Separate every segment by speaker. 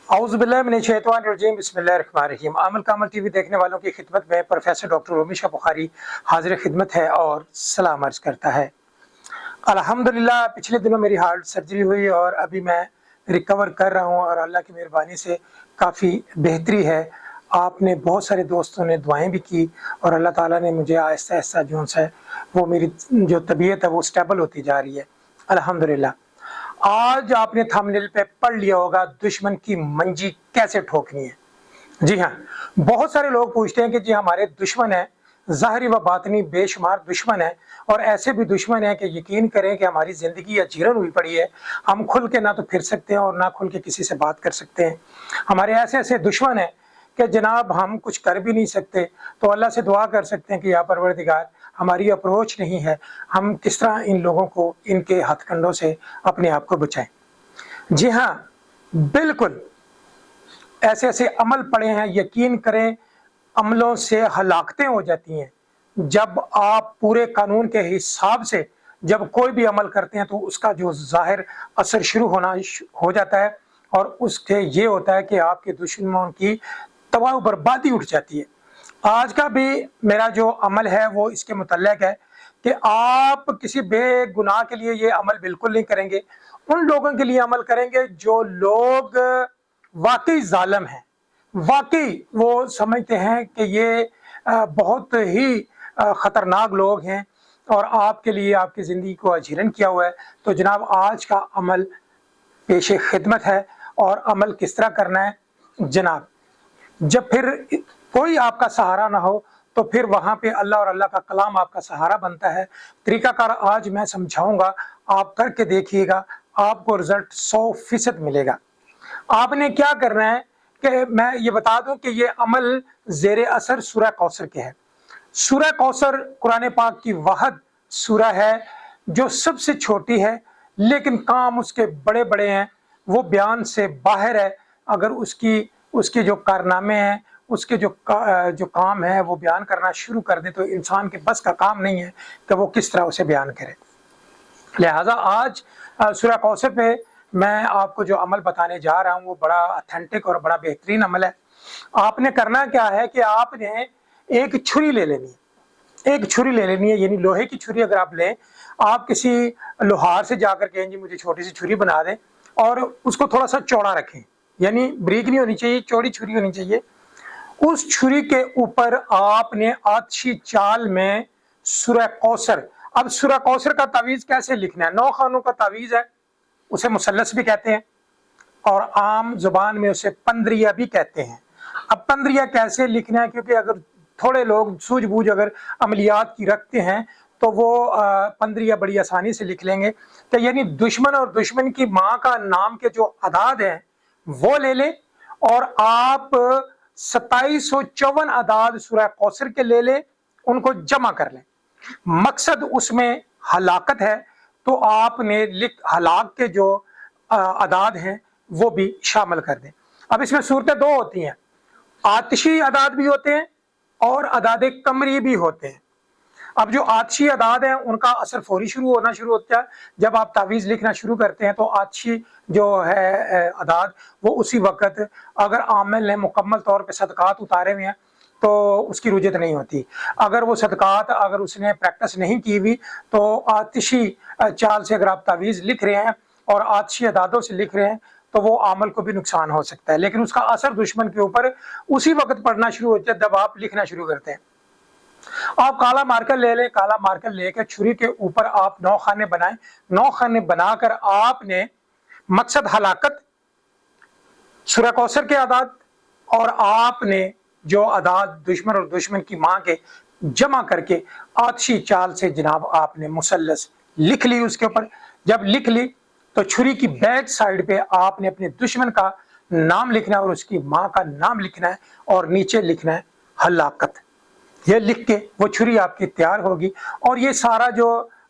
Speaker 1: औज़ुबिल्लाहिमिनश्शैतानिर्रजीम बिस्मिल्लाहिर्रहमानिर्रहीम। अमल कामल टीवी देखने वालों की खिदमत में प्रोफेसर डॉक्टर रोमिशा बुखारी हाजिर खिदमत है और सलाम अर्ज़ करता है। अल्हम्दुलिल्लाह पिछले दिनों मेरी हार्ट सर्जरी हुई और अभी मैं रिकवर कर रहा हूँ और अल्लाह की मेहरबानी से काफ़ी बेहतरी है। आपने बहुत सारे दोस्तों ने दुआएं भी की और अल्लाह ताला ने मुझे आहिस्ता आहिस्ता जो है वो मेरी जो तबीयत है वो स्टेबल होती जा रही है अल्हम्दुलिल्लाह। आज आपने थंबनेल पे पढ़ लिया होगा दुश्मन की मंजी कैसे ठोकनी है। जी हाँ, बहुत सारे लोग पूछते हैं कि जी हमारे दुश्मन है, ज़ाहिरी व बातनी बेशुमार दुश्मन है और ऐसे भी दुश्मन है कि यकीन करें कि हमारी ज़िंदगी या जीरन हुई पड़ी है। हम खुल के ना तो फिर सकते हैं और ना खुल के किसी से बात कर सकते हैं। हमारे ऐसे ऐसे दुश्मन हैं कि जनाब हम कुछ कर भी नहीं सकते, तो अल्लाह से दुआ कर सकते हैं कि या परवरदिगार हमारी अप्रोच नहीं है, हम किस तरह इन लोगों को इनके हथकंडों से अपने आप को बचाएं। जी हाँ, बिल्कुल ऐसे ऐसे अमल पड़े हैं, यकीन करें अमलों से हलाकतें हो जाती हैं। जब आप पूरे कानून के हिसाब से जब कोई भी अमल करते हैं तो उसका जो ज़ाहिर असर शुरू होना हो जाता है और उसके ये होता है कि आपके दुश्मनों की तबाह बर्बादी उठ जाती है। आज का भी मेरा जो अमल है वो इसके मुतल्लिक है कि आप किसी बेगुनाह के लिए ये अमल बिल्कुल नहीं करेंगे। उन लोगों के लिए अमल करेंगे जो लोग वाकई जालिम हैं, वाकई वो समझते हैं कि ये बहुत ही ख़तरनाक लोग हैं और आपके लिए आपकी ज़िंदगी को अजीरन किया हुआ है। तो जनाब आज का अमल पेश खिदमत है। और अमल किस तरह करना है जनाब, जब फिर कोई आपका सहारा ना हो तो फिर वहाँ पे अल्लाह और अल्लाह का कलाम आपका सहारा बनता है। तरीकाकार आज मैं समझाऊंगा, आप करके देखिएगा, आपको रिजल्ट 100% मिलेगा। आपने क्या करना है कि मैं ये बता दूं कि ये अमल ज़ेरे असर सूरह कौसर के है। सूरह कौसर कुरान पाक की वाहिद सूरह है जो सबसे छोटी है लेकिन काम उसके बड़े बड़े हैं, वो बयान से बाहर है। अगर उसके जो कारनामे हैं, उसके जो काम है वो बयान करना शुरू कर दे तो इंसान के बस का काम नहीं है कि वो किस तरह उसे बयान करे। लिहाजा आज सूरह कौसर पे मैं आपको जो अमल बताने जा रहा हूँ वो बड़ा ऑथेंटिक और बड़ा बेहतरीन अमल है। आपने करना क्या है कि आपने एक छुरी ले लेनी है, एक छुरी ले लेनी है, यानी लोहे की छुरी। अगर आप लें, आप किसी लोहार से जाकर कहें जी मुझे छोटी सी छुरी बना दें और उसको थोड़ा सा चौड़ा रखें, यानी बारीक नहीं होनी चाहिए, चौड़ी छुरी होनी चाहिए। उस छुरी के ऊपर आपने आतिशी चाल में सूरह कौसर, अब सूरह कौसर का तावीज़ कैसे लिखना है, 9 खानों का तावीज़ है, उसे मुसल्लस भी कहते हैं और आम जुबान में उसे पंद्रिया भी कहते हैं। अब पंद्रिया कैसे लिखना है, क्योंकि अगर थोड़े लोग सूझबूझ अगर अमलियात की रखते हैं तो वो पंद्रिया बड़ी आसानी से लिख लेंगे। तो यानी दुश्मन और दुश्मन की माँ का नाम के जो अदाद हैं वो ले लें और आप 2754 अदाद सूरह कौसर के ले लें, उनको जमा कर लें। मकसद उसमें हलाकत है तो आपने हलाक के जो अदाद हैं वो भी शामिल कर दें। अब इसमें सूरतें दो होती हैं, आतिशी अदाद भी होते हैं और अदाद कमरी भी होते हैं। अब जो आतिशी अदाद हैं उनका असर फौरी शुरू होता है। जब आप तावीज़ लिखना शुरू करते हैं तो आतिशी जो है अदाद वो उसी वक्त, अगर आमिल ने मुकम्मल तौर पे सदकात उतारे हुए हैं तो उसकी रुजत नहीं होती। अगर वो सदकात अगर उसने प्रैक्टिस नहीं की हुई तो आतिशी चाल से अगर आप तावीज़ लिख रहे हैं और आतिशी अदादों से लिख रहे हैं तो वो आमल को भी नुकसान हो सकता है, लेकिन उसका असर दुश्मन के ऊपर उसी वक्त पड़ना शुरू होता है जब आप लिखना शुरू करते हैं। आप काला मार्कर ले लें, काला मार्कर लेकर छुरी के ऊपर आप 9 खाने बनाएं। 9 खाने बनाकर आपने मकसद हलाकत, सूरह कौसर के अदाद और आपने जो अदाद दुश्मन और दुश्मन की माँ के जमा करके आतिशी चाल से जनाब आपने मुसल्लस लिख ली। उसके ऊपर जब लिख ली तो छुरी की बैक साइड पे आपने अपने दुश्मन का नाम लिखना है और उसकी माँ का नाम लिखना है और नीचे लिखना है हलाकत। ये लिख के वो छुरी आपकी तैयार होगी और ये सारा जो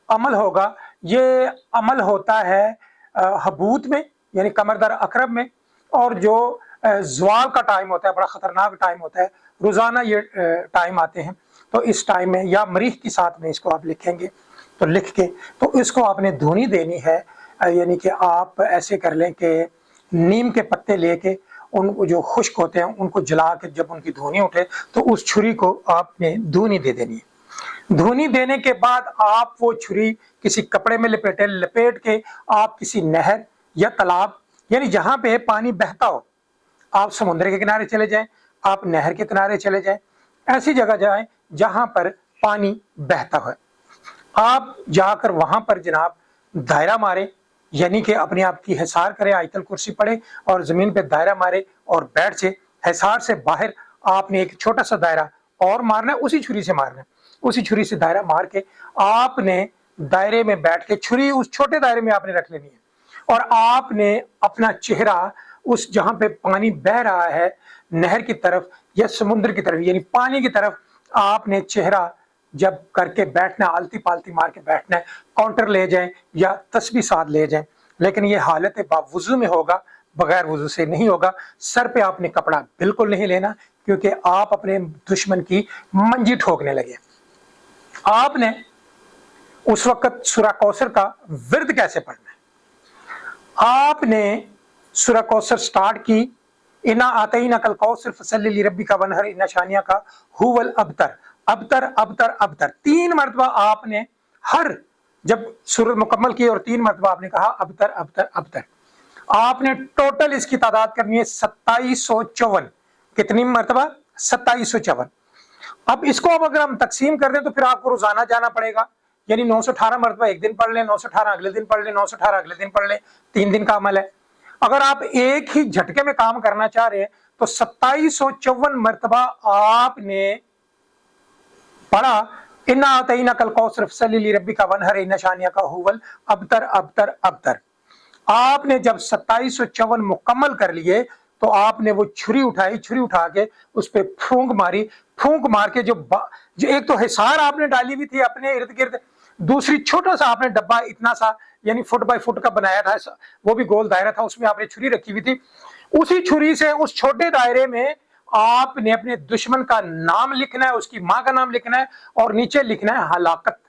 Speaker 1: अमल होगा ये अमल होता है हबूत में, यानी कमरदर अकरब में, और जो ज़वाल का टाइम होता है बड़ा ख़तरनाक टाइम होता है, रोज़ाना ये टाइम आते हैं। तो इस टाइम में या मरीख के साथ में इसको आप लिखेंगे तो लिख के तो इसको आपने धुनी देनी है, यानी कि आप ऐसे कर लें कि नीम के पत्ते लेके उन जो खुश्क होते हैं उनको जला के जब उनकी धुनी उठे तो उस छुरी को आपने धुनी दे देनी है। धुनी देने के बाद आप वो छुरी किसी कपड़े में लपेट के आप किसी नहर या तालाब, यानी जहां पे पानी बहता हो, आप समुद्र के किनारे चले जाएं, आप नहर के किनारे चले जाएं, ऐसी जगह जाएं जहां पर पानी बहता है। आप जाकर वहां पर जनाब दायरा मारे, यानी कि अपने आप की हिसार करें, आयतल कुर्सी पढ़े और जमीन पे दायरा मारे और बैठ से हिसार से बाहर आपने एक छोटा सा दायरा और मारना है, उसी छुरी से मारना है। उसी छुरी से दायरा मार के आपने दायरे में बैठ के छुरी उस छोटे दायरे में आपने रख लेनी है और आपने अपना चेहरा उस जहां पे पानी बह रहा है नहर की तरफ या समुद्र की तरफ, यानी पानी की तरफ आपने चेहरा जब करके बैठना, आलती पालती मार के बैठना है। काउंटर ले जाएं या तस्बीह साथ ले जाएं, लेकिन ये हालत बावुज़ू में होगा, बगैर वुज़ू से नहीं होगा। सर पे आपने कपड़ा बिल्कुल नहीं लेना, क्योंकि आप अपने दुश्मन की मंजी ठोकने लगे। आपने उस वक्त सूरह कौसर का विर्द कैसे पढ़ना है? आपने सूरह कौसर स्टार्ट की, इन्ना आतईना कल कौसर फसल्लि लिरब्बिका वनहर इन्ना शानिया का हुवल अबतर, अबतर अबतर अबतर 3 मरतबा आपने हर जब सूरत मुकम्मल की और 3 मरतबा आपने कहा अबतर अबतर अबतर। आपने टोटल इसकी तादाद करनी है 2754। कितनी मरतबा? 2754। अब इसको अब अगर हम तकसीम कर दें तो फिर आपको रोजाना जाना पड़ेगा, यानी 918 मरतबा एक दिन पढ़ लें, 918 अगले दिन पढ़ लें, 918 अगले दिन पढ़ लें, 3 दिन का अमल है। अगर आप एक ही झटके में काम करना चाह रहे हैं तो 2754 मरतबा आपने पढ़ा इन्ना आतईना कल कौसर फसल्लि लिरब्बिका वनहर इन्ना शानिया का हुवल अबतर अबतर अबतर। आपने जब 2754 मुकम्मल कर लिए तो आपने वो छुरी उठाई, छुरी उठा के उस पर फूंक मारी, फूंक मार के जो एक तो हिसार आपने डाली हुई थी अपने इर्द गिर्द, दूसरी छोटा सा आपने डब्बा इतना सा यानी फुट बाय फुट का बनाया था, वो भी गोल दायरा था, उसमें आपने छुरी रखी हुई थी। उसी छुरी से उस छोटे दायरे में आपने अपने दुश्मन का नाम लिखना है, उसकी मां का नाम लिखना है और नीचे लिखना है हलाकत।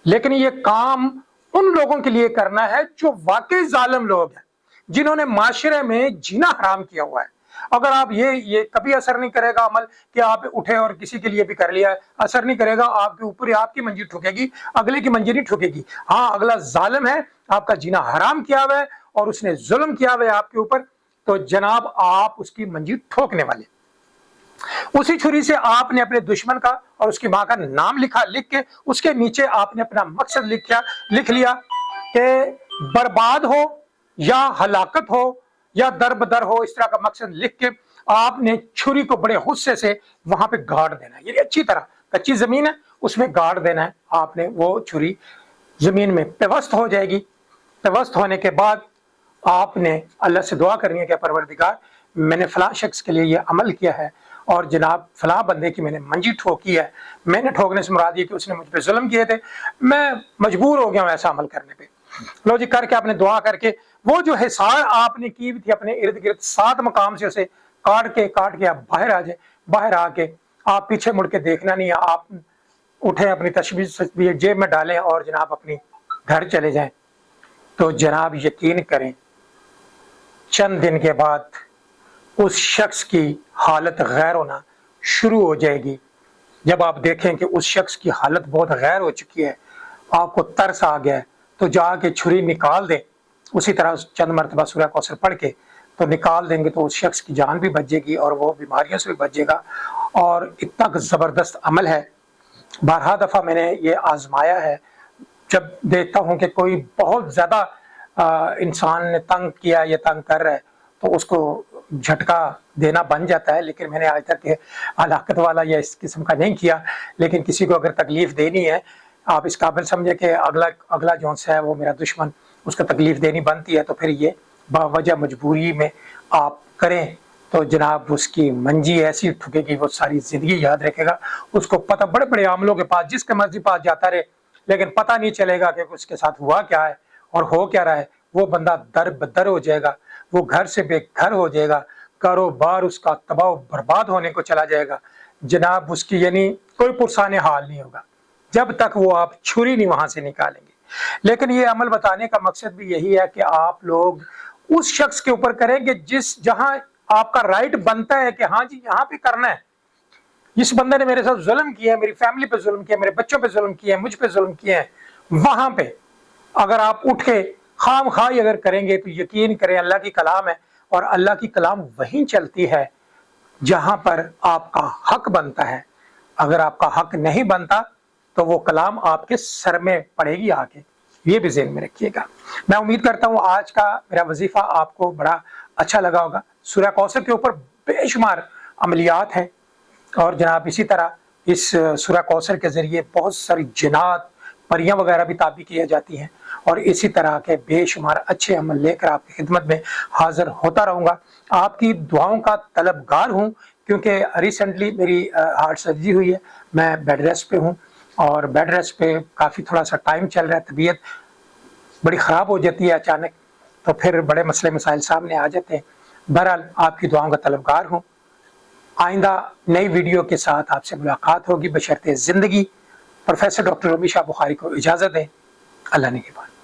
Speaker 1: लेकिन ये काम उन लोगों के लिए करना है जो वाकई जालिम लोग हैं, जिन्होंने माशरे में जीना हराम किया हुआ है। अगर आप ये कभी असर नहीं करेगा अमल कि आप उठे और किसी के लिए भी कर लिया, असर नहीं करेगा, आपके ऊपर आपकी मंजी ठुकेगी, अगले की मंजी नहीं ठुकेगी। हाँ, अगला जालिम है, आपका जीना हराम किया हुआ है और उसने जुल्म किया हुआ है आपके ऊपर, तो जनाब आप उसकी मंजी ठोकने वाले। उसी छुरी से आपने अपने दुश्मन का और उसकी मां का नाम लिखा, लिख के उसके नीचे आपने अपना मकसद लिख लिया कि बर्बाद हो या हलाकत हो या दरबदर हो, इस तरह का मकसद लिख के आपने छुरी को बड़े गुस्से से वहां पे गाड़ देना है। ये अच्छी तरह कच्ची जमीन है, उसमें गाड़ देना है आपने। वो छुरी जमीन में पेवस्त हो जाएगी। पेवस्त होने के बाद आपने अल्लाह से दुआ करनी है कि परवरदिगार, मैंने फलां शख्स के लिए ये अमल किया है और जनाब फलां बंदे की मैंने मंजी ठोकी है। मैंने ठोकने से मुराद ये कि उसने मुझ पे जुल्म किए थे, मैं मजबूर हो गया हूं ऐसा अमल करने पे। लो जी, करके आपने दुआ करके वो जो हिसार आपने की थी अपने इर्द गिर्द 7 मकाम से उसे काट के आप बाहर आ जाए। बाहर आके आप पीछे मुड़ के देखना नहीं है, आप उठे अपनी तस्बीह जेब में डालें और जनाब अपनी घर चले जाएं। तो जनाब यकीन करें, चंद दिन के बाद उस शख्स की हालत गैर होना शुरू हो जाएगी। जब आप देखें कि उस शख्स की हालत बहुत गैर हो चुकी है, आपको तरस आ गया है, तो जाके छुरी निकाल दें। उसी तरह चंद मरतबा सूरह कौसर पढ़ के तो निकाल देंगे तो उस शख्स की जान भी बचेगी और वो बीमारियों से भी बचेगा। और इतना ज़बरदस्त अमल है, बारहा दफ़ा मैंने ये आजमाया है। जब देखता हूँ कि कोई बहुत ज़्यादा इंसान ने तंग किया या तंग कर रहा है तो उसको झटका देना बन जाता है, लेकिन मैंने आज तक हलाकत वाला या इस किस्म का नहीं किया। लेकिन किसी को अगर तकलीफ देनी है, आप इस काबिल समझे कि अगला जौन सा है वो मेरा दुश्मन, उसको तकलीफ देनी बनती है, तो फिर ये बावजह मजबूरी में आप करें तो जनाब उसकी मंजी ऐसी ठुकेगी वो सारी जिंदगी याद रखेगा। उसको पता, बड़े बड़े आमलों के पास जिसके मर्जी पास जाता रहे, लेकिन पता नहीं चलेगा कि उसके साथ हुआ क्या है और हो क्या रहा है। वो बंदा दर बदर हो जाएगा, वो घर से बेघर हो जाएगा, कारोबार उसका तबाह बर्बाद होने को चला जाएगा। जनाब उसकी यानी कोई पुरसाने हाल नहीं होगा जब तक वो आप छुरी नहीं वहां से निकालेंगे। लेकिन ये अमल बताने का मकसद भी यही है कि आप लोग उस शख्स के ऊपर करें कि जहां آپ کا رائٹ بنتا ہے کہ ہاں جی یہاں پہ کرنا ہے. اس بندے نے میرے ساتھ ظلم کیا ہے, میری فیملی پہ ظلم کیا ہے, میرے بچوں پہ ظلم کیا ہے, مجھ پہ ظلم کیا ہے, وہاں پہ اگر آپ اٹھ کے خام خواہ اگر کریں گے تو یقین کریں اللہ کی کلام ہے, اور اللہ کی کلام وہیں چلتی ہے جہاں پر آپ کا حق بنتا ہے. اگر آپ کا حق نہیں بنتا تو وہ کلام آپ کے سر میں پڑے گی آ کے, یہ بھی ذہن میں رکھیے گا. میں امید کرتا ہوں آج کا میرا وظیفہ آپ کو بڑا اچھا لگا ہوگا. سورہ کوثر کے اوپر بے شمار عملیات ہیں, اور جناب اسی طرح اس سورہ کوثر کے ذریعے بہت ساری جنات پریاں وغیرہ بھی تعبیر کی جاتی ہیں, اور اسی طرح کے بے شمار اچھے عمل لے کر آپ کی خدمت میں حاضر ہوتا رہوں گا. آپ کی دعاؤں کا طلبگار ہوں, کیونکہ ریسنٹلی میری ہارٹ سرجری ہوئی ہے, میں بیڈ ریسٹ پہ ہوں, اور بیڈ ریسٹ پہ کافی تھوڑا سا ٹائم چل رہا ہے, طبیعت بڑی خراب ہو جاتی ہے اچانک, تو پھر بڑے مسئلے مسائل سامنے آ جاتے ہیں. بہرحال آپ کی دعاؤں کا طلبگار ہوں. آئندہ نئی ویڈیو کے ساتھ آپ سے ملاقات ہوگی بشرط زندگی. پروفیسر ڈاکٹر رومی شاہ بخاری کو اجازت دیں. اللہ نگہبان.